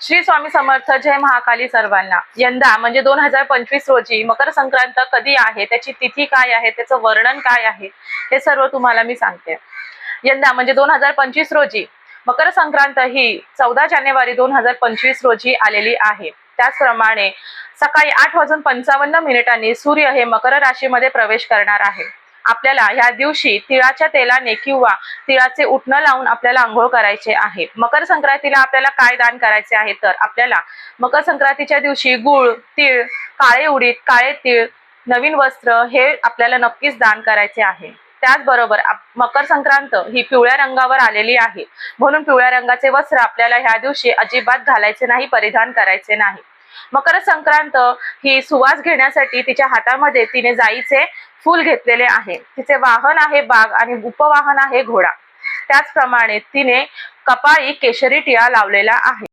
श्री स्वामी समर्थ. जय महाकाली सर्वांना. यंदा म्हणजे 2025 रोजी मकर संक्रांत कधी आहे, त्याची तिथी काय आहे, त्याचं वर्णन काय आहे, हे सर्व तुम्हाला मी सांगते. यंदा म्हणजे 2025 रोजी मकर संक्रांत ही 14 जानेवारी 2025 रोजी आलेली आहे. त्याचप्रमाणे सकाळी 8:55 सूर्य हे मकर राशीमध्ये प्रवेश करणार आहे. आपल्याला ह्या दिवशी तिळाच्या तेलाने किंवा तिळाचे उटणं लावून आपल्याला आंघोळ करायचे आहे. मकर संक्रांतीला आपल्याला काय दान करायचे आहे, तर आपल्याला मकर संक्रांतीच्या दिवशी गुळ, तीळ, काळे उडीद, काळे तीळ, नवीन वस्त्र हे आपल्याला नक्कीच दान करायचे आहे. त्याचबरोबर मकर संक्रांत ही पिवळ्या रंगावर आलेली आहे, म्हणून पिवळ्या रंगाचे वस्त्र आपल्याला ह्या दिवशी अजिबात घालायचे नाही, परिधान करायचे नाही. मकर संक्रांत ही सुवास घेण्यासाठी तिच्या हातामध्ये तिने जाईचे फूल घेतलेले आहे. तिचे वाहन आहे बाग आणि उपवाहन आहे घोडा. त्याचप्रमाणे तिने कपाळी केशरी टिळा लावलेला आहे.